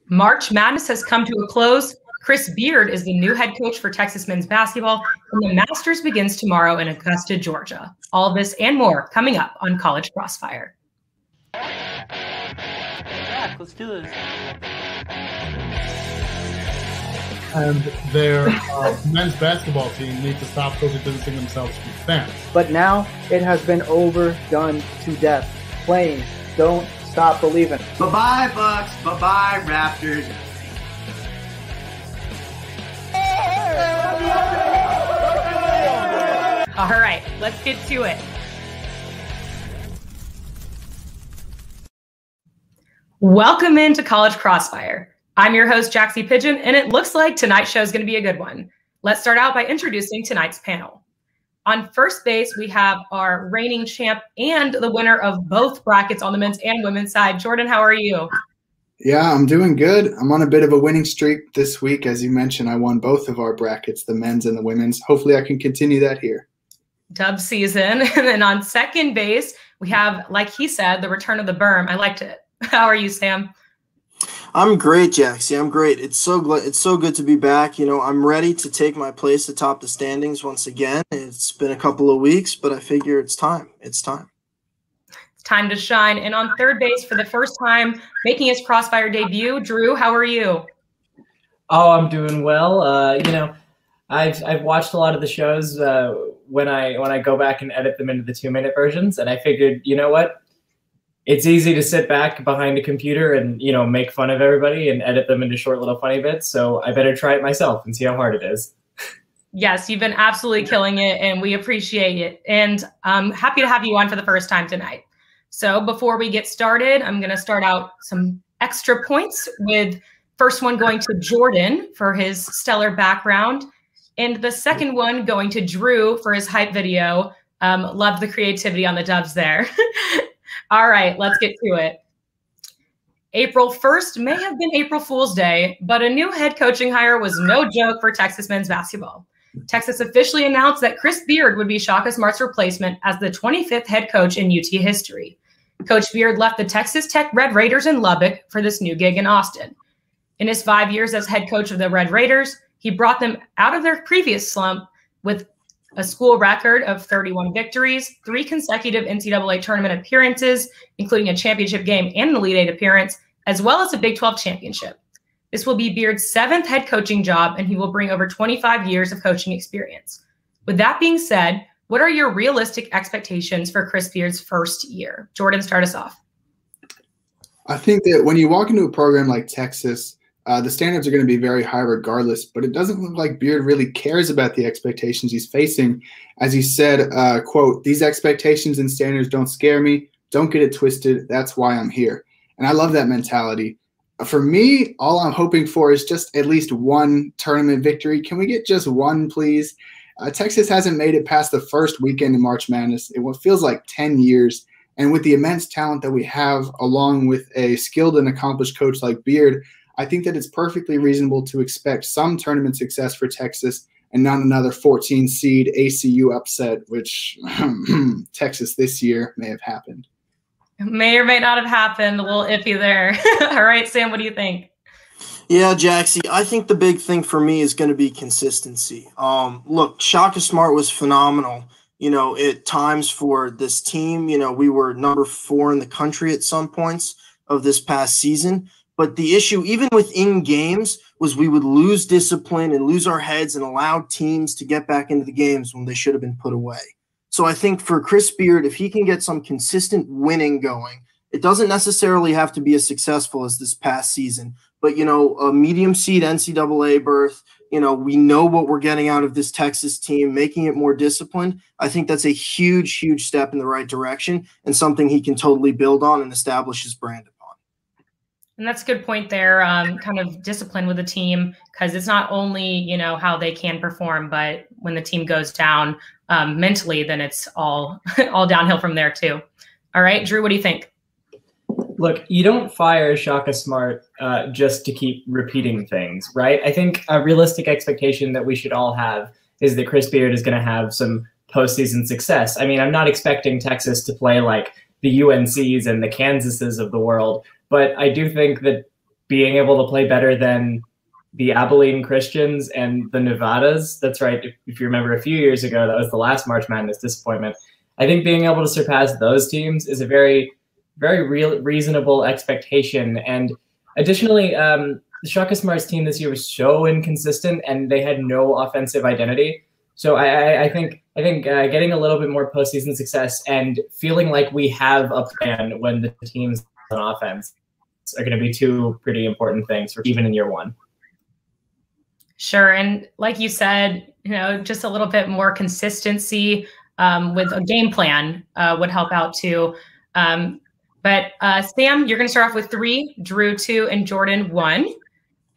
March Madness has come to a close. Chris Beard is the new head coach for Texas men's basketball, and the Masters begins tomorrow in Augusta, Georgia. All this and more coming up on College Crossfire. Yeah, let's do this. And their men's basketball team needs to stop social distancing themselves from fans. But now it has been overdone to death. Playing, don't stop believing. Bye-bye, Bucks. Bye-bye, Raptors. All right, let's get to it. Welcome into College Crossfire. I'm your host, Jaxie Pigeon, and it looks like tonight's show is going to be a good one. Let's start out by introducing tonight's panel. On first base, we have our reigning champ and the winner of both brackets on the men's and women's side. Jordan, how are you? Yeah, I'm doing good. I'm on a bit of a winning streak this week. As you mentioned, I won both of our brackets, the men's and the women's. Hopefully I can continue that here. Dub season. And then on second base, we have, like he said, the return of the berm. I liked it. How are you, Sam? I'm great, Jaxie. I'm great. It's so good to be back. You know, I'm ready to take my place atop the standings once again. It's been a couple of weeks, but I figure it's time. It's time. It's time to shine. And on third base, for the first time, making his Crossfire debut, Drew, how are you? Oh, I'm doing well. You know, I've watched a lot of the shows when I go back and edit them into the 2-minute versions, and I figured, you know what? It's easy to sit back behind a computer and, you know, make fun of everybody and edit them into short little funny bits. So I better try it myself and see how hard it is. Yes, you've been absolutely killing it, and we appreciate it. And I'm happy to have you on for the first time tonight. So before we get started, I'm going to start out some extra points with first one going to Jordan for his stellar background, and the second one going to Drew for his hype video. Love the creativity on the dubs there. All right, let's get to it. April 1st may have been April Fool's Day, but a new head coaching hire was no joke for Texas men's basketball. Texas officially announced that Chris Beard would be Shaka Smart's replacement as the 25th head coach in UT history. Coach Beard left the Texas Tech Red Raiders in Lubbock for this new gig in Austin. In his 5 years as head coach of the Red Raiders, he brought them out of their previous slump with a school record of 31 victories, 3 consecutive NCAA tournament appearances, including a championship game and an Elite Eight appearance, as well as a Big 12 championship. This will be Beard's 7th head coaching job, and he will bring over 25 years of coaching experience. With that being said, what are your realistic expectations for Chris Beard's first year? Jordan, start us off. I think that when you walk into a program like Texas, the standards are going to be very high regardless, but it doesn't look like Beard really cares about the expectations he's facing. As he said, quote, "These expectations and standards don't scare me. Don't get it twisted. That's why I'm here." And I love that mentality. For me, all I'm hoping for is just at least one tournament victory. Can we get just one, please? Texas hasn't made it past the first weekend in March Madness. It feels like 10 years. And with the immense talent that we have, along with a skilled and accomplished coach like Beard, I think that it's perfectly reasonable to expect some tournament success for Texas and not another 14 seed ACU upset, which Texas this year may have happened. May or may not have happened. A little iffy there. All right, Sam, what do you think? Yeah, Jaxie, I think the big thing for me is going to be consistency. Look, Shaka Smart was phenomenal, you know, at times for this team. You know, we were number 4 in the country at some points of this past season. But the issue, even within games, was we would lose discipline and lose our heads and allow teams to get back into the games when they should have been put away. So I think for Chris Beard, if he can get some consistent winning going, it doesn't necessarily have to be as successful as this past season. But, you know, a medium seed NCAA berth, you know, we know what we're getting out of this Texas team, making it more disciplined. I think that's a huge, huge step in the right direction and something he can totally build on and establish his brand. And that's a good point there, kind of discipline with the team, because it's not only, you know, how they can perform, but when the team goes down mentally, then it's all downhill from there too. All right, Drew, what do you think? Look, you don't fire Shaka Smart just to keep repeating things, right? I think a realistic expectation that we should all have is that Chris Beard is going to have some postseason success. I mean, I'm not expecting Texas to play like the UNCs and the Kansases of the world, but I do think that being able to play better than the Abilene Christians and the Nevadas. That's right. If you remember a few years ago, that was the last March Madness disappointment. I think being able to surpass those teams is a very, very reasonable expectation. And additionally, the Shaka Smart's team this year was so inconsistent and they had no offensive identity. So I think getting a little bit more postseason success and feeling like we have a plan when the teams on offense are going to be two pretty important things for even in year one. Sure. And like you said, just a little bit more consistency with a game plan would help out too. But Sam, you're going to start off with 3, Drew 2, and Jordan 1.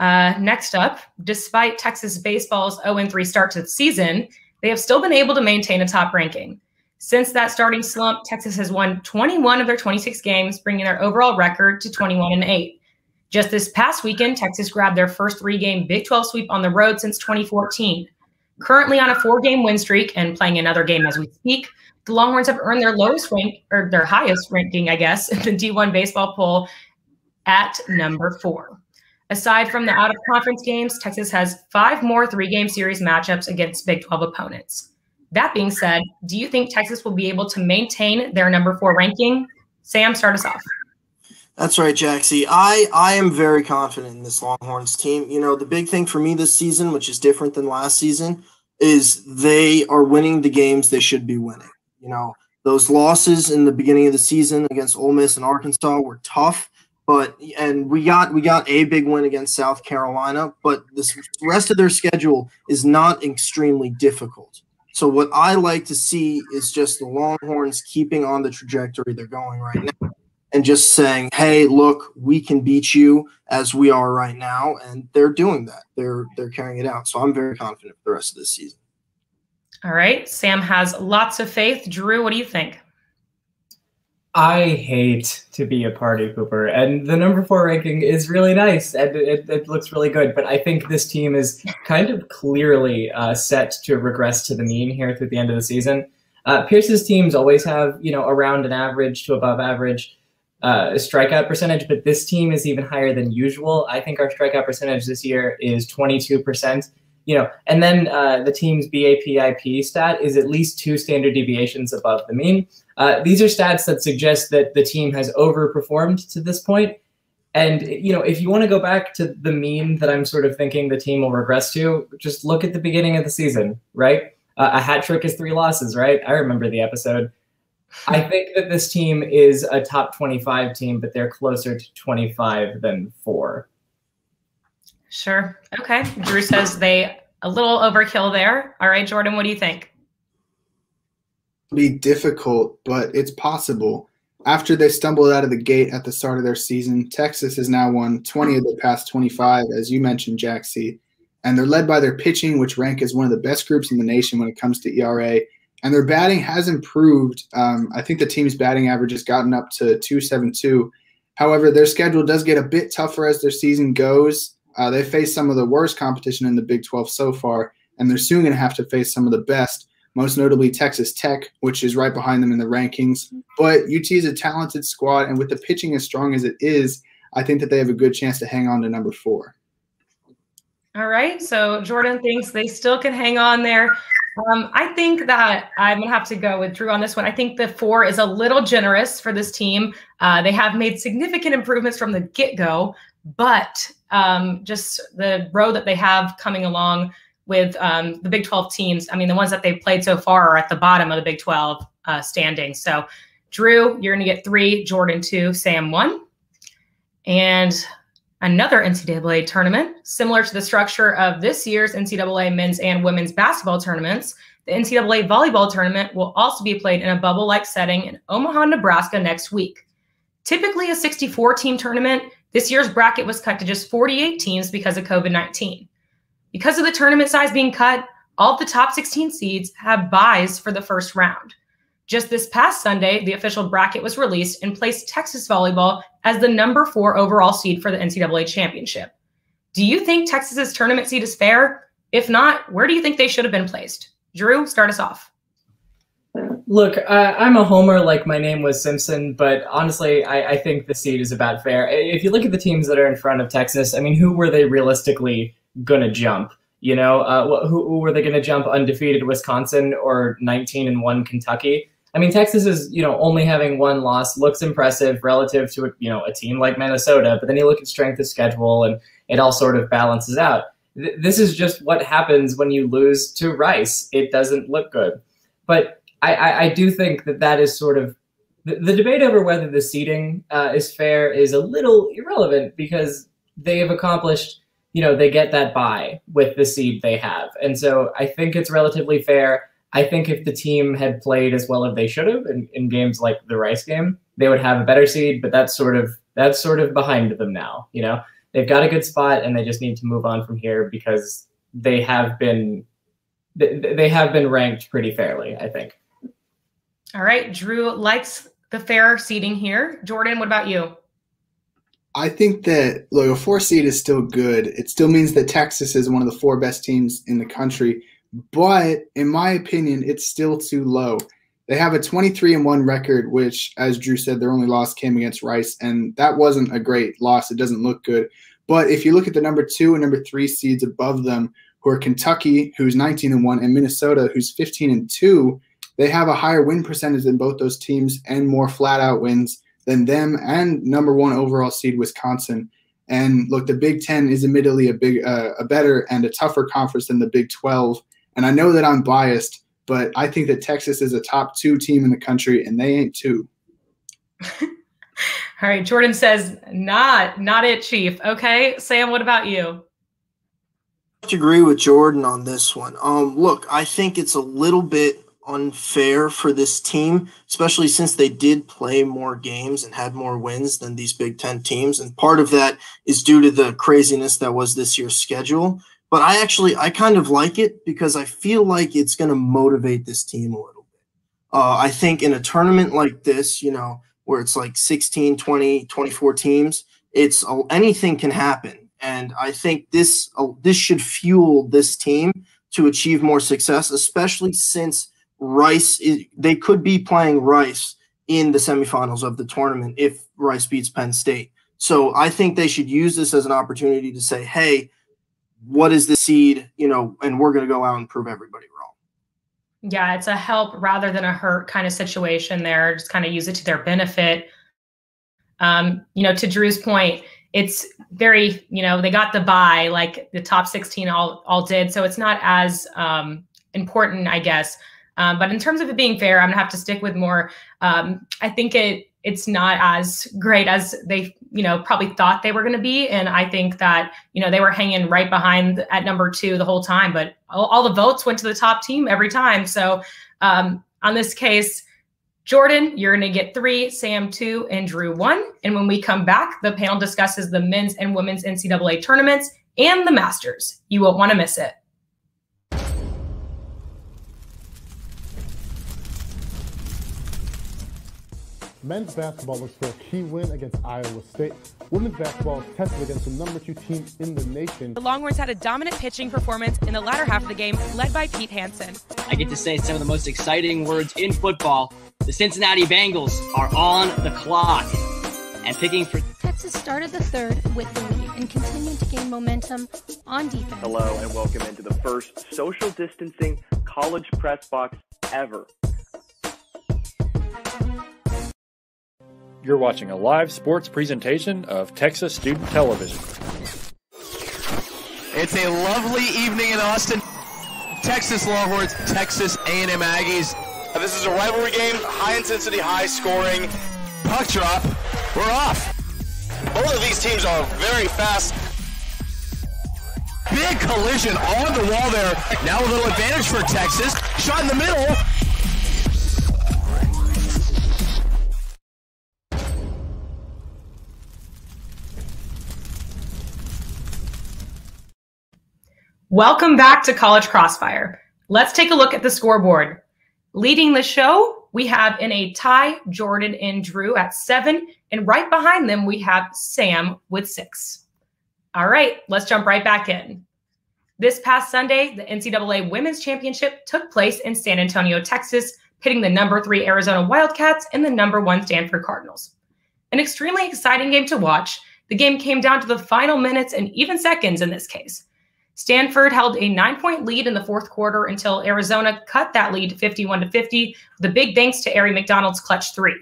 Next up, despite Texas baseball's 0-3 start to the season, they have still been able to maintain a top ranking. Since that starting slump, Texas has won 21 of their 26 games, bringing their overall record to 21-8. Just this past weekend, Texas grabbed their first 3-game Big 12 sweep on the road since 2014. Currently on a 4-game win streak and playing another game as we speak, the Longhorns have earned their lowest rank, or their highest ranking, I guess, in the D1 baseball poll at number 4. Aside from the out-of-conference games, Texas has 5 more 3-game series matchups against Big 12 opponents. That being said, do you think Texas will be able to maintain their number 4 ranking? Sam, start us off. That's right, Jaxie. I am very confident in this Longhorns team. The big thing for me this season, which is different than last season, is they are winning the games they should be winning. Those losses in the beginning of the season against Ole Miss and Arkansas were tough, and we got a big win against South Carolina, but the rest of their schedule is not extremely difficult. So what I like to see is just the Longhorns keeping on the trajectory they're going right now. And just saying, hey, look, we can beat you as we are right now. And they're doing that. They're carrying it out. So I'm very confident for the rest of this season. All right. Sam has lots of faith. Drew, what do you think? I hate to be a party pooper. And the number 4 ranking is really nice. And it looks really good. But I think this team is kind of clearly set to regress to the mean here through the end of the season. Pierce's teams always have, around an average to above average strikeout percentage, but this team is even higher than usual. I think our strikeout percentage this year is 22%, and then the team's BAPIP stat is at least 2 standard deviations above the mean. These are stats that suggest that the team has overperformed to this point. And, if you want to go back to the mean that I'm sort of thinking the team will regress to, just look at the beginning of the season, right? A hat trick is 3 losses, right? I remember the episode. I think that this team is a top 25 team, but they're closer to 25 than 4. Sure. Okay. Drew says they a little overkill there. All right, Jordan, what do you think? Be difficult, but it's possible. After they stumbled out of the gate at the start of their season, Texas has now won 20 of the past 25, as you mentioned, Jaxie, and they're led by their pitching, which rank as one of the best groups in the nation when it comes to ERA. And their batting has improved. I think the team's batting average has gotten up to .272. However, their schedule does get a bit tougher as their season goes. They face some of the worst competition in the Big 12 so far, and they're soon going to have to face some of the best, most notably Texas Tech, which is right behind them in the rankings. But UT is a talented squad, and with the pitching as strong as it is, I think that they have a good chance to hang on to number 4. All right, so Jordan thinks they still can hang on there. I think that I'm going to have to go with Drew on this one. I think the 4 is a little generous for this team. They have made significant improvements from the get-go, but just the road that they have coming along with the Big 12 teams, the ones that they've played so far are at the bottom of the Big 12 standing. So, Drew, you're going to get 3, Jordan 2, Sam 1. And another NCAA tournament, similar to the structure of this year's NCAA men's and women's basketball tournaments, the NCAA volleyball tournament will also be played in a bubble-like setting in Omaha, Nebraska next week. Typically a 64-team tournament, this year's bracket was cut to just 48 teams because of COVID-19. Because of the tournament size being cut, all of the top 16 seeds have byes for the first round. Just this past Sunday, the official bracket was released and placed Texas volleyball as the number 4 overall seed for the NCAA championship. Do you think Texas's tournament seed is fair? If not, where do you think they should have been placed? Drew, start us off. Look, I'm a homer like my name was Simpson, but honestly, I think the seed is about fair. If you look at the teams that are in front of Texas, I mean, who were they realistically going to jump? You know, who were they going to jump? Undefeated Wisconsin or 19-1 Kentucky? I mean, Texas is, only having one loss looks impressive relative to, a team like Minnesota, but then you look at strength of schedule and it all sort of balances out. This is just what happens when you lose to Rice. It doesn't look good. But I do think that is sort of the debate over whether the seeding is fair is a little irrelevant because they have accomplished, they get that bye with the seed they have. And so I think it's relatively fair. I think if the team had played as well as they should have in games like the Rice game, they would have a better seed, but that's sort of behind them now. They've got a good spot and they just need to move on from here because they have been ranked pretty fairly, I think. All right, Drew likes the fair seeding here. Jordan, what about you? I think that, look, a 4 seed is still good. It still means that Texas is one of the 4 best teams in the country. But in my opinion, it's still too low. They have a 23-1 record, which, as Drew said, their only loss came against Rice, and that wasn't a great loss. It doesn't look good. But if you look at the number 2 and number 3 seeds above them, who are Kentucky, who's 19-1, and Minnesota, who's 15-2, they have a higher win percentage than both those teams and more flat-out wins than them and number 1 overall seed Wisconsin. And look, the Big Ten is admittedly a better and a tougher conference than the Big 12. And I know that I'm biased, but I think that Texas is a top 2 team in the country, and they ain't 2. All right, Jordan says, not it, Chief. Okay, Sam, what about you? I have to agree with Jordan on this one. Look, I think it's a little bit unfair for this team, especially since they did play more games and had more wins than these Big Ten teams. And part of that is due to the craziness that was this year's schedule. But I kind of like it because I feel like it's going to motivate this team a little bit. I think in a tournament like this, where it's like 16, 20, 24 teams, anything can happen. And I think this should fuel this team to achieve more success, especially since they could be playing Rice in the semifinals of the tournament if Rice beats Penn State. So I think they should use this as an opportunity to say, hey, what is the seed, and we're going to go out and prove everybody wrong. Yeah, it's a help rather than a hurt kind of situation there. Just kind of use it to their benefit. To Drew's point, it's very, they got the bye like the top 16 all did. So it's not as important, I guess. But in terms of it being fair, I'm gonna have to stick with more. I think it's not as great as they, probably thought they were going to be. And I think that, they were hanging right behind at number 2 the whole time, but all the votes went to the top team every time. So on this case, Jordan, you're going to get 3, Sam 2, and Drew 1. And when we come back, the panel discusses the men's and women's NCAA tournaments and the Masters. You won't want to miss it. Men's basketball looks for a key win against Iowa State. Women's basketball is tested against the number 2 team in the nation. The Longhorns had a dominant pitching performance in the latter half of the game, led by Pete Hansen. I get to say some of the most exciting words in football. The Cincinnati Bengals are on the clock. And picking for Texas started the third with the lead and continued to gain momentum on defense. Hello and welcome into the first social distancing college press box ever. You're watching a live sports presentation of Texas Student Television. It's a lovely evening in Austin. Texas Longhorns, Texas A&M Aggies. This is a rivalry game, high intensity, high scoring. Puck drop, we're off. Both of these teams are very fast. Big collision on the wall there. Now a little advantage for Texas. Shot in the middle. Welcome back to College Crossfire. Let's take a look at the scoreboard. Leading the show, we have in a tie, Jordan and Drew at 7, and right behind them, we have Sam with 6. All right, let's jump right back in. This past Sunday, the NCAA Women's Championship took place in San Antonio, Texas, pitting the number 3 Arizona Wildcats and the number 1 Stanford Cardinals. An extremely exciting game to watch. The game came down to the final minutes and even seconds in this case. Stanford held a 9-point lead in the fourth quarter until Arizona cut that lead to 51-50 with a big thanks to Aari McDonald's clutch 3.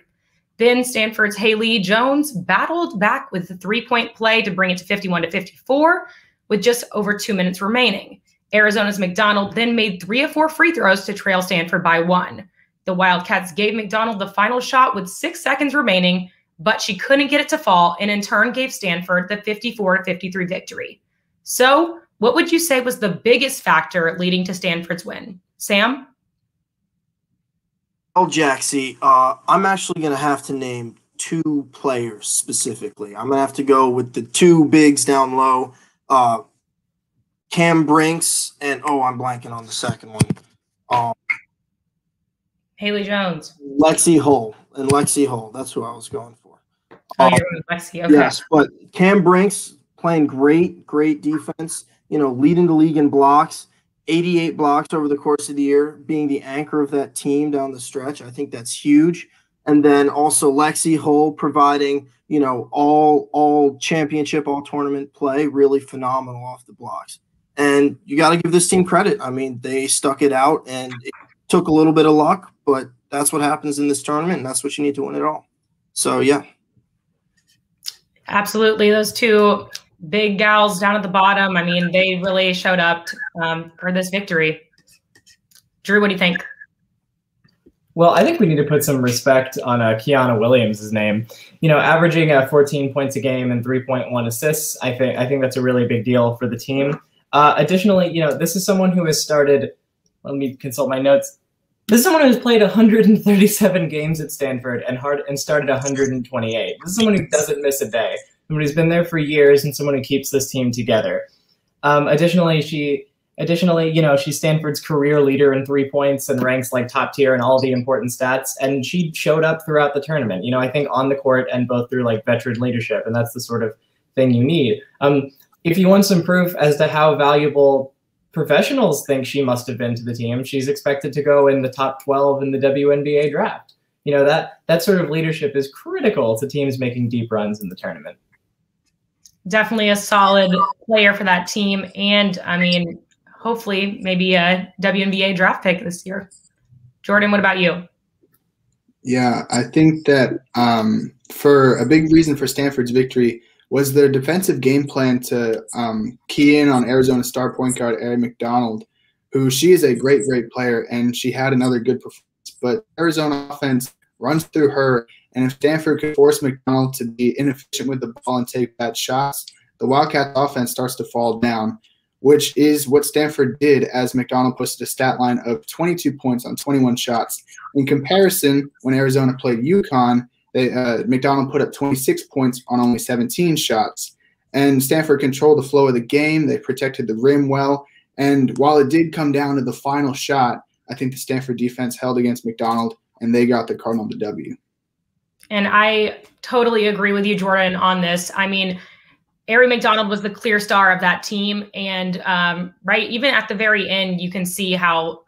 Then Stanford's Haley Jones battled back with the 3-point play to bring it to 51-54 with just over 2 minutes remaining. Arizona's McDonald then made 3 of 4 free throws to trail Stanford by 1. The Wildcats gave McDonald the final shot with 6 seconds remaining, but she couldn't get it to fall and in turn gave Stanford the 54-53 victory. So, what would you say was the biggest factor leading to Stanford's win? Sam? Well, Jaxie, I'm actually going to have to name 2 players specifically. I'm going to have to go with the 2 bigs down low, Cam Brinks, and I'm blanking on the second one. Haley Jones. Lexi Hull. That's who I was going for. You're going Lexi. Okay. Yes, but Cam Brinks playing great defense, leading the league in blocks, 88 blocks over the course of the year, being the anchor of that team down the stretch. I think that's huge. And then also Lexi Hull providing, all championship, all tournament play, really phenomenal off the blocks. And you got to give this team credit. I mean, they stuck it out and it took a little bit of luck, but that's what happens in this tournament, and that's what you need to win it all. So, yeah. Absolutely. Those 2 big gals down at the bottom, I mean, they really showed up for this victory. Drew, what do you think? Well, I think we need to put some respect on Kiana Williams' name. Averaging 14 points a game and 3.1 assists, I think that's a really big deal for the team. Additionally, this is someone who has started, let me consult my notes. This is someone who has played 137 games at Stanford and started 128. This is someone who doesn't miss a day. Someone who's been there for years and someone who keeps this team together. Additionally, she's Stanford's career leader in 3 points and ranks like top tier in all the important stats. And she showed up throughout the tournament, I think on the court and both through like veteran leadership. And that's the sort of thing you need. If you want some proof as to how valuable professionals think she must have been to the team, she's expected to go in the top 12 in the WNBA draft. That sort of leadership is critical to teams making deep runs in the tournament. Definitely a solid player for that team. And I mean, hopefully maybe a WNBA draft pick this year. Jordan, what about you? Yeah, I think that for a big reason for Stanford's victory was their defensive game plan to key in on Arizona star point guard Aari McDonald, who she is a great player, and she had another good performance. But Arizona offense runs through her, and if Stanford could force McDonald to be inefficient with the ball and take bad shots, the Wildcats offense starts to fall down, which is what Stanford did as McDonald posted a stat line of 22 points on 21 shots. In comparison, when Arizona played UConn, McDonald put up 26 points on only 17 shots. And Stanford controlled the flow of the game. They protected the rim well. And while it did come down to the final shot, I think the Stanford defense held against McDonald, and they got the Cardinal the W. And I totally agree with you, Jordan, on this. I mean, Aari McDonald was the clear star of that team. And even at the very end, you can see how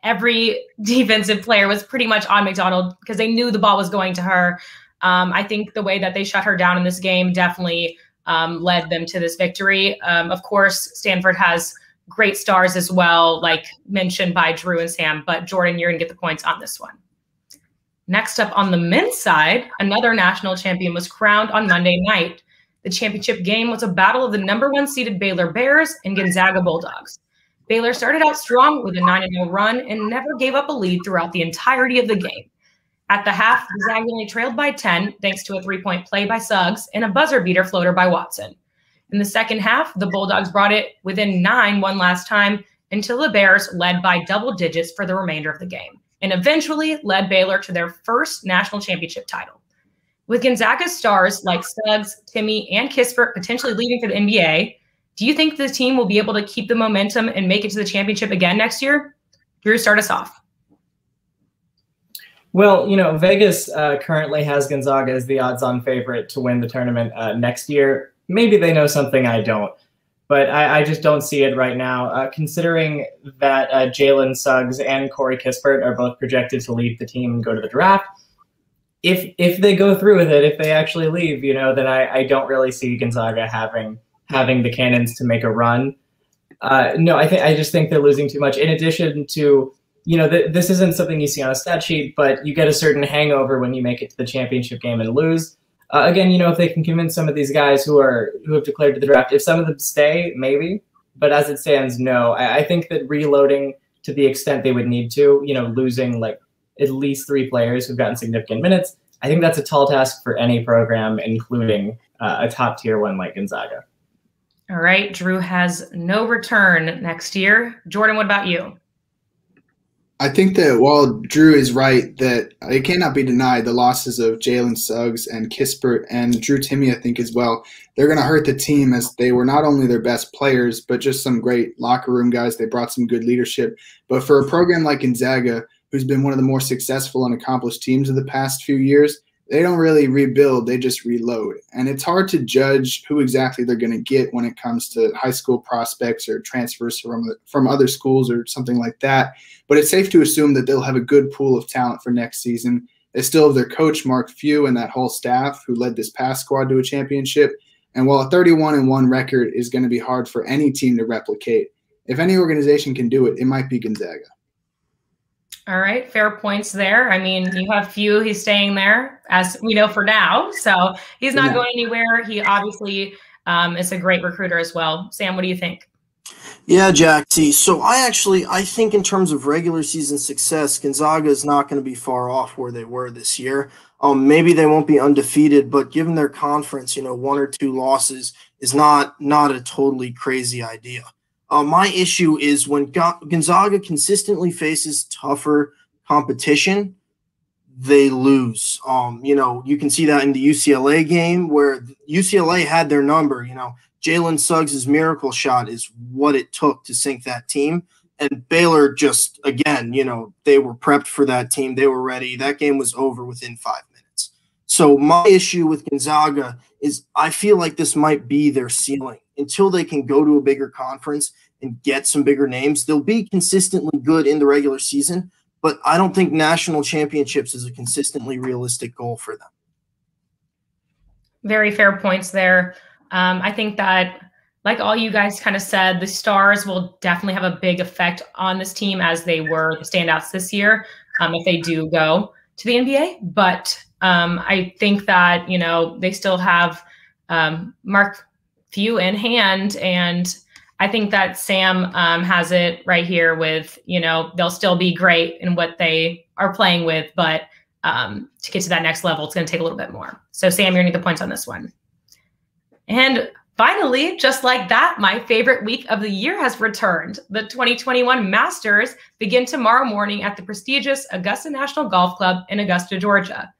every defensive player was pretty much on McDonald because they knew the ball was going to her. I think the way that they shut her down in this game definitely led them to this victory. Of course, Stanford has great stars as well, like mentioned by Drew and Sam. But Jordan, you're going to get the points on this one. Next up on the men's side, another national champion was crowned on Monday night. The championship game was a battle of the number 1 seeded Baylor Bears and Gonzaga Bulldogs. Baylor started out strong with a 9-0 run and never gave up a lead throughout the entirety of the game. At the half, Gonzaga only trailed by 10 thanks to a 3-point play by Suggs and a buzzer beater floater by Watson. In the second half, the Bulldogs brought it within 9 one last time until the Bears led by double digits for the remainder of the game and eventually led Baylor to their first national championship title. With Gonzaga's stars like Suggs, Timmy, and Kispert potentially leaving for the NBA, do you think the team will be able to keep the momentum and make it to the championship again next year? Drew, start us off. Well, Vegas currently has Gonzaga as the odds-on favorite to win the tournament next year. Maybe they know something I don't. but I just don't see it right now. Considering that Jalen Suggs and Corey Kispert are both projected to leave the team and go to the draft, if they go through with it, if they actually leave, then I don't really see Gonzaga having the cannons to make a run. No, I just think they're losing too much. In addition to, this isn't something you see on a stat sheet, but you get a certain hangover when you make it to the championship game and lose. Again, if they can convince some of these guys who have declared to the draft, if some of them stay, maybe. But as it stands, no. I think that reloading to the extent they would need to, losing like at least 3 players who've gotten significant minutes, I think that's a tall task for any program, including a top tier one like Gonzaga. All right, Drew has no return next year. Jordan, what about you? I think that while Drew is right that it cannot be denied the losses of Jalen Suggs and Kispert and Drew Timme, I think as well, they're going to hurt the team as they were not only their best players, but just some great locker room guys. They brought some good leadership. But for a program like Gonzaga, who's been one of the more successful and accomplished teams of the past few years, they don't really rebuild, they just reload. And it's hard to judge who exactly they're going to get when it comes to high school prospects or transfers from other schools or something like that. But it's safe to assume that they'll have a good pool of talent for next season. They still have their coach, Mark Few, and that whole staff who led this past squad to a championship. And while a 31-1 record is going to be hard for any team to replicate, if any organization can do it, it might be Gonzaga. All right, fair points there. I mean, you have Few, he's staying there, as we know for now. So he's not going anywhere. He obviously is a great recruiter as well. Sam, what do you think? Yeah, Jaxie. So I think in terms of regular season success, Gonzaga is not going to be far off where they were this year. Maybe they won't be undefeated, but given their conference, 1 or 2 losses is not a totally crazy idea. My issue is when Gonzaga consistently faces tougher competition, they lose. You can see that in the UCLA game where UCLA had their number. Jalen Suggs' miracle shot is what it took to sink that team. And Baylor just, again, they were prepped for that team. They were ready. That game was over within 5 minutes. So my issue with Gonzaga is I feel like this might be their ceiling. Until they can go to a bigger conference and get some bigger names, they'll be consistently good in the regular season, but I don't think national championships is a consistently realistic goal for them. Very fair points there. I think that, like all you guys kind of said, the stars will definitely have a big effect on this team as they were the standouts this year if they do go to the NBA. But I think that, they still have Mark Few in hand, and I think that Sam has it right here with, they'll still be great in what they are playing with, but to get to that next level, it's going to take a little bit more. So Sam, you're going to get the points on this one. And finally, just like that, my favorite week of the year has returned. The 2021 Masters begin tomorrow morning at the prestigious Augusta National Golf Club in Augusta, Georgia.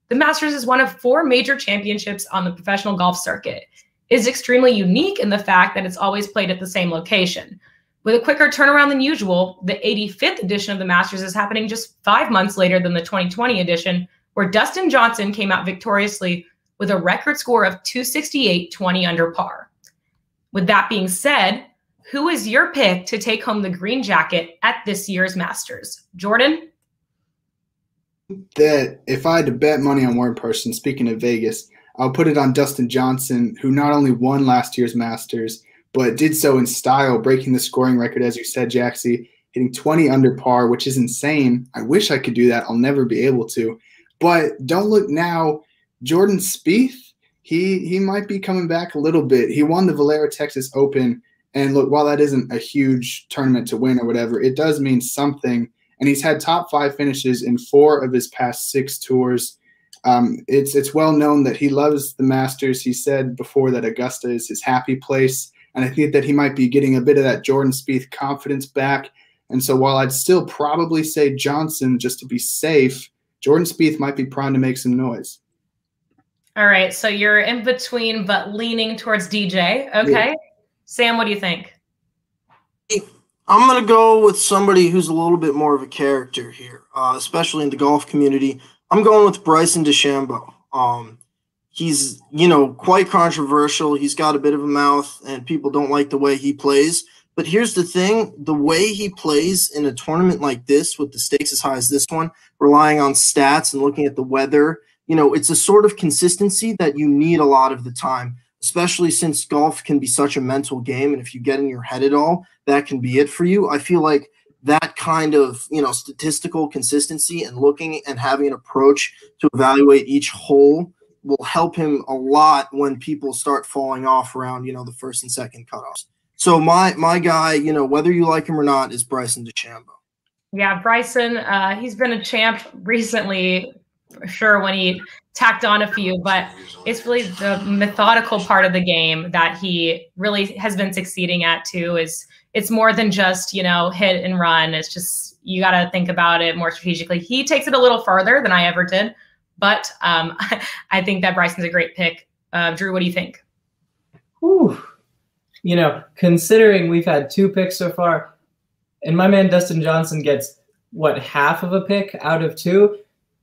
The Masters is one of 4 major championships on the professional golf circuit. It is extremely unique in the fact that it's always played at the same location. With a quicker turnaround than usual, the 85th edition of the Masters is happening just 5 months later than the 2020 edition, where Dustin Johnson came out victoriously with a record score of 268, 20 under par. With that being said, who is your pick to take home the green jacket at this year's Masters? Jordan? That if I had to bet money on one person, speaking of Vegas, I'll put it on Dustin Johnson, who not only won last year's Masters, but did so in style, breaking the scoring record, as you said, Jaxie, hitting 20 under par, which is insane. I wish I could do that. I'll never be able to. But don't look now. Jordan Spieth, he might be coming back a little bit. He won the Valero Texas Open. And look, while that isn't a huge tournament to win or whatever, it does mean something. And he's had top 5 finishes in 4 of his past 6 tours. It's well known that he loves the Masters. He said before that Augusta is his happy place. And I think that he might be getting a bit of that Jordan Spieth confidence back. And so while I'd still probably say Johnson just to be safe, Jordan Spieth might be primed to make some noise. All right, so you're in between but leaning towards DJ. Okay. Yeah. Sam, what do you think? I'm going to go with somebody who's a little bit more of a character here, especially in the golf community. I'm going with Bryson DeChambeau. He's, you know, quite controversial. He's got a bit of a mouth, and people don't like the way he plays. But here's the thing, the way he plays in a tournament like this with the stakes as high as this one, relying on stats and looking at the weather, you know, it's a sort of consistency that you need a lot of the time, especially since golf can be such a mental game. And if you get in your head at all, that can be it for you. I feel like that kind of, you know, statistical consistency and looking and having an approach to evaluate each hole will help him a lot when people start falling off around, you know, the first and second cutoffs. So my guy, you know, whether you like him or not, is Bryson DeChambeau. Yeah, Bryson, he's been a champ recently, for sure, when he tacked on a few, but it's really the methodical part of the game that he really has been succeeding at too. It's more than just, you know, hit and run. It's just, you got to think about it more strategically. He takes it a little farther than I ever did, but I think that Bryson's a great pick. Drew, what do you think? Whew. You know, considering we've had 2 picks so far, and my man Dustin Johnson gets, what, half of a pick out of 2,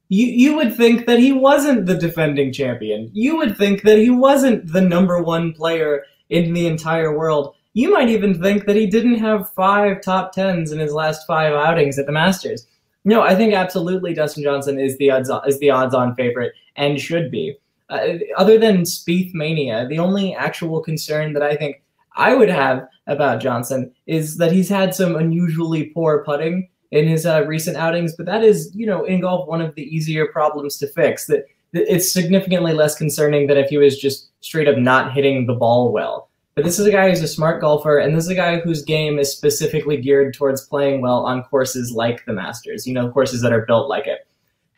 you would think that he wasn't the defending champion. You would think that he wasn't the #1 player in the entire world. You might even think that he didn't have 5 top 10s in his last 5 outings at the Masters. No, I think absolutely Dustin Johnson is the odds-on favorite and should be. Other than Spieth mania, the only actual concern that I think I would have about Johnson is that he's had some unusually poor putting in his recent outings, but that is, you know, in golf, one of the easier problems to fix. That it's significantly less concerning than if he was just straight up not hitting the ball well. But this is a guy who's a smart golfer, and this is a guy whose game is specifically geared towards playing well on courses like the Masters, you know, courses that are built like it.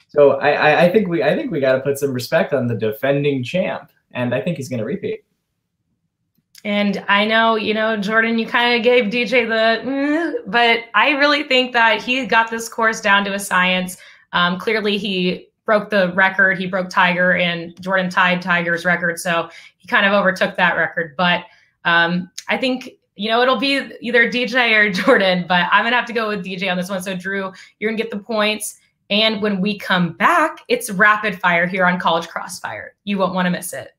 So I think we got to put some respect on the defending champ, and I think he's going to repeat. And I know, you know, Jordan, you kind of gave DJ but I really think that he got this course down to a science. Clearly, he broke the record. He broke Tiger, and Jordan tied Tiger's record. So he kind of overtook that record. But I think, you know, it'll be either DJ or Jordan, but I'm going to have to go with DJ on this one. So, Drew, you're going to get the points. And when we come back, it's rapid fire here on College Crossfire. You won't want to miss it.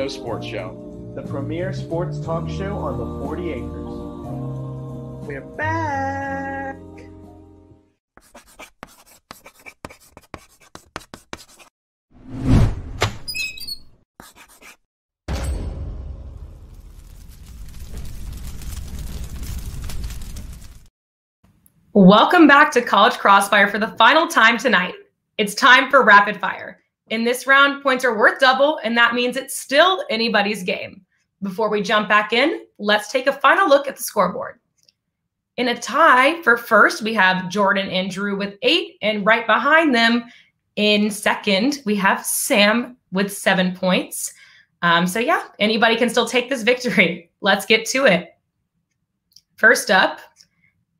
Sports Show, the premier sports talk show on the 40 acres. We're back. Welcome back to College Crossfire for the final time tonight. It's time for rapid fire. In this round, points are worth double, and that means it's still anybody's game. Before we jump back in, let's take a final look at the scoreboard. In a tie for first, we have Jordan and Drew with 8, and right behind them in second, we have Sam with 7 points. So yeah, anybody can still take this victory. Let's get to it. First up,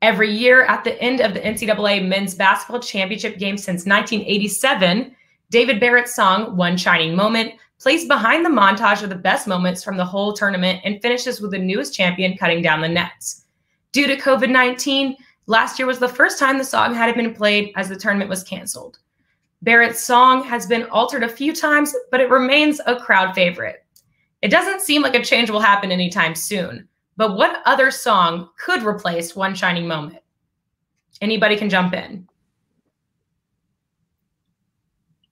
Every year at the end of the NCAA men's basketball championship game since 1987, David Barrett's song, One Shining Moment, plays behind the montage of the best moments from the whole tournament and finishes with the newest champion cutting down the nets. Due to COVID-19, last year was the first time the song had been played as the tournament was canceled. Barrett's song has been altered a few times, but it remains a crowd favorite. It doesn't seem like a change will happen anytime soon, but what other song could replace One Shining Moment? Anybody can jump in.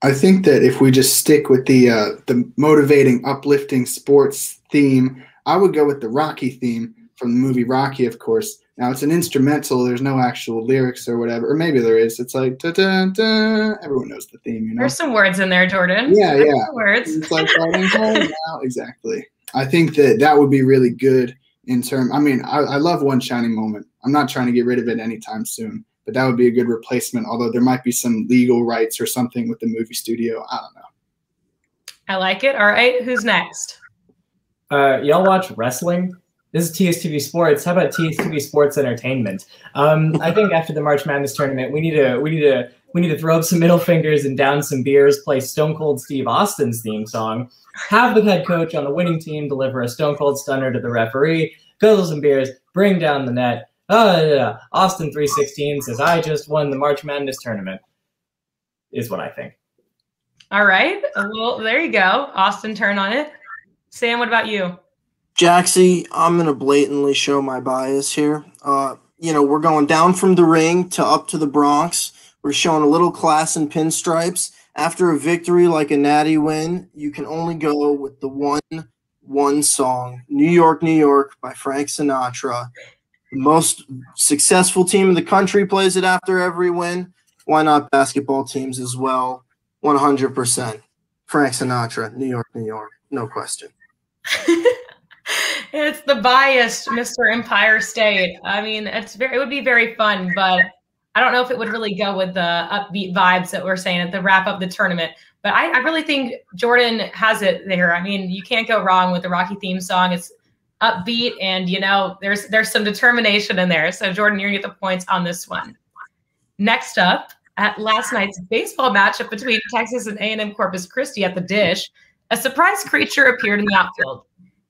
I think that if we just stick with the motivating, uplifting sports theme, I would go with the Rocky theme from the movie Rocky, of course. Now, it's an instrumental. There's no actual lyrics or whatever. Or maybe there is. It's like, da-da-da. Everyone knows the theme, you know? There's some words in there, Jordan. Yeah, There's yeah. some words. It's like, now. Exactly. I think that would be really good in terms. I mean, I love One Shining Moment. I'm not trying to get rid of it anytime soon, but that would be a good replacement, although there might be some legal rights or something with the movie studio. I don't know. I like it. All right. Who's next? Y'all watch wrestling? This is TSTV Sports. How about TSTV Sports Entertainment? I think after the March Madness tournament, we need to throw up some middle fingers and down some beers, play Stone Cold Steve Austin's theme song, have the head coach on the winning team deliver a Stone Cold Stunner to the referee, guzzle some beers, bring down the net. Austin 316 says, "I just won the March Madness tournament," is what I think. All right. Well, there you go. Austin, turn on it. Sam, what about you? Jaxie, I'm going to blatantly show my bias here. We're going down from the ring to up to the Bronx. We're showing a little class in pinstripes. After a victory like a natty win, you can only go with the one song, New York, New York by Frank Sinatra. The most successful team in the country plays it after every win. Why not basketball teams as well? 100%. Frank Sinatra, New York, New York. No question. It's the biased Mr. Empire State. I mean, it would be very fun, but I don't know if it would really go with the upbeat vibes that we're saying at the wrap up the tournament. But I really think Jordan has it there. I mean, you can't go wrong with the Rocky theme song. It's upbeat, and there's some determination in there. So Jordan, you're gonna get the points on this one. Next up, at last night's baseball matchup between Texas and A&M Corpus Christi at the Dish, a surprise creature appeared in the outfield.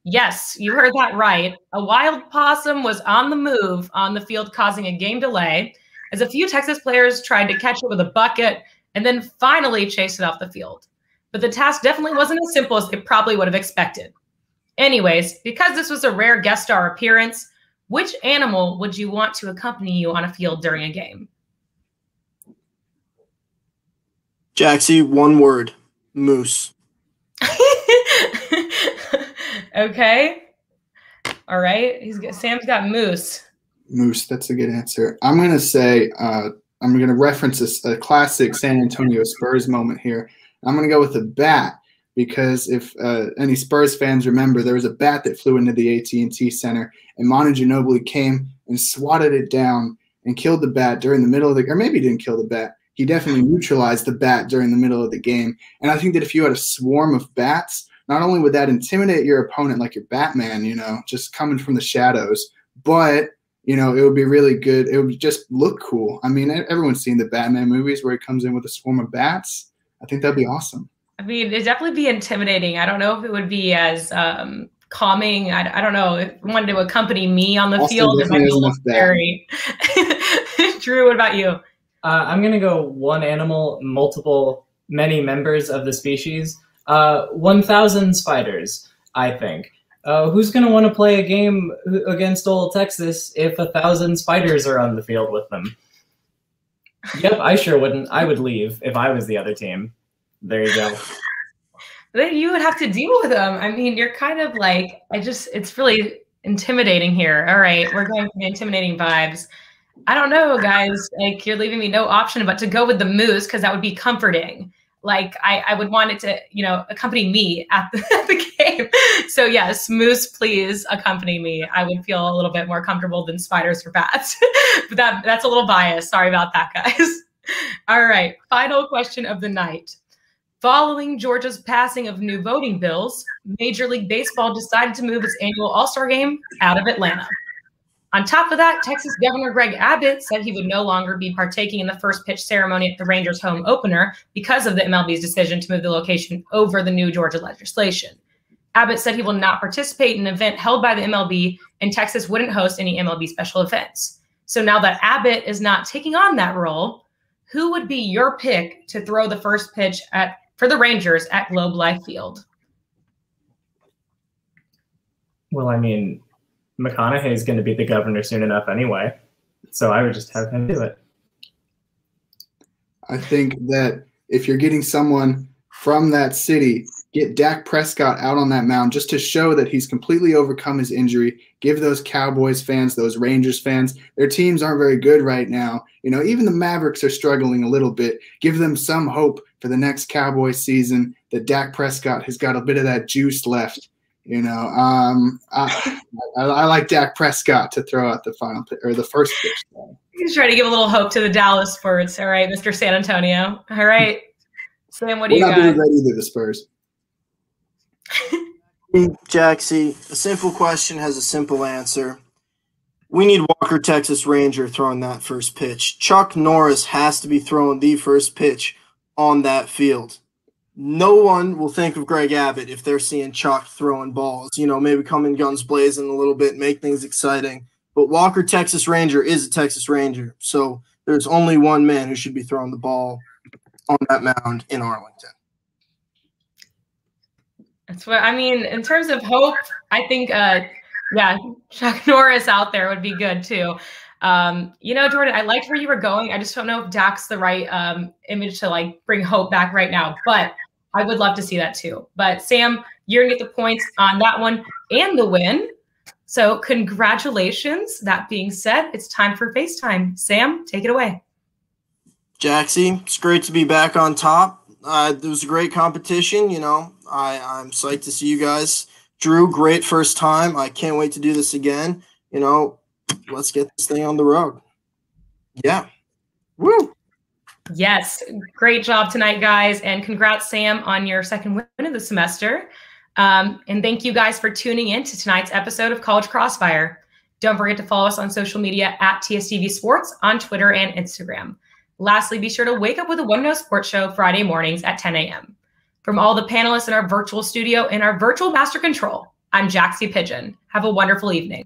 Yes, you heard that right. A wild possum was on the move on the field, causing a game delay as a few Texas players tried to catch it with a bucket and then finally chased it off the field. But the task definitely wasn't as simple as they probably would have expected. Anyways, because this was a rare guest star appearance, which animal would you want to accompany you on a field during a game? Jaxie, one word, moose. Okay. All right. Sam's got moose. Moose, that's a good answer. I'm going to say, I'm going to reference a classic San Antonio Spurs moment here. I'm going to go with a bat because if any Spurs fans remember, there was a bat that flew into the AT&T Center, and Manu Ginobili came and swatted it down and killed the bat during the middle of the – or maybe he didn't kill the bat. He definitely neutralized the bat during the middle of the game. And I think that if you had a swarm of bats, not only would that intimidate your opponent like your Batman, just coming from the shadows, but – it would be really good. It would just look cool. I mean, everyone's seen the Batman movies where he comes in with a swarm of bats. I think that'd be awesome. I mean, it'd definitely be intimidating. I don't know if it would be as calming. I don't know. If you wanted to accompany me on the field, it might be a little scary. Drew, what about you? I'm going to go one animal, many members of the species. 1,000 spiders, I think. Who's going to want to play a game against old Texas if 1,000 spiders are on the field with them? Yep, I sure wouldn't. I would leave if I was the other team. There you go. Then you would have to deal with them. I mean, you're kind of like, it's really intimidating here. All right, we're going for the intimidating vibes. I don't know, guys. Like, you're leaving me no option but to go with the moose because that would be comforting. Like I would want it to, accompany me at the game. So yes, moose, please accompany me. I would feel a little bit more comfortable than spiders or bats. But that's a little biased. Sorry about that, guys. All right, final question of the night. Following Georgia's passing of new voting bills, Major League Baseball decided to move its annual All-Star game out of Atlanta. On top of that, Texas Governor Greg Abbott said he would no longer be partaking in the first pitch ceremony at the Rangers home opener because of the MLB's decision to move the location over the new Georgia legislation. Abbott said he will not participate in an event held by the MLB, and Texas wouldn't host any MLB special events. So now that Abbott is not taking on that role, who would be your pick to throw the first pitch for the Rangers at Globe Life Field? Well, I mean, McConaughey is going to be the governor soon enough anyway, so I would just have him do it. I think that if you're getting someone from that city, get Dak Prescott out on that mound just to show that he's completely overcome his injury. Give those Cowboys fans, those Rangers fans, their teams aren't very good right now. You know, even the Mavericks are struggling a little bit. Give them some hope for the next Cowboys season that Dak Prescott has got a bit of that juice left. You know, I like Dak Prescott to throw out the final or the first pitch. He's trying to give a little hope to the Dallas Spurs. All right, Mr. San Antonio. All right, Sam, what do you got? We're not being ready to the Spurs. Jaxie, a simple question has a simple answer. We need Walker, Texas Ranger, throwing that first pitch. Chuck Norris has to be throwing the first pitch on that field. No one will think of Greg Abbott if they're seeing Chuck throwing balls. You know, maybe come in guns blazing a little bit, make things exciting. But Walker, Texas Ranger, is a Texas Ranger. So there's only one man who should be throwing the ball on that mound in Arlington. That's what I mean. In terms of hope, I think, Chuck Norris out there would be good too. You know, Jordan, I liked where you were going. I just don't know if Dak's the right image to like bring hope back right now, but I would love to see that too. But Sam, you're gonna get the points on that one and the win. So congratulations. That being said, it's time for FaceTime. Sam, take it away. Jaxie, it's great to be back on top. It was a great competition. You know, I'm psyched to see you guys. Drew, great first time. I can't wait to do this again. You know, let's get this thing on the road. Yeah. Woo. Yes. Great job tonight, guys. And congrats, Sam, on your second win of the semester. And thank you guys for tuning in to tonight's episode of College Crossfire. Don't forget to follow us on social media at TSTV Sports on Twitter and Instagram. Lastly, be sure to wake up with a One Note Sports Show Friday mornings at 10 a.m. From all the panelists in our virtual studio and our virtual master control, I'm Jaxie Pigeon. Have a wonderful evening.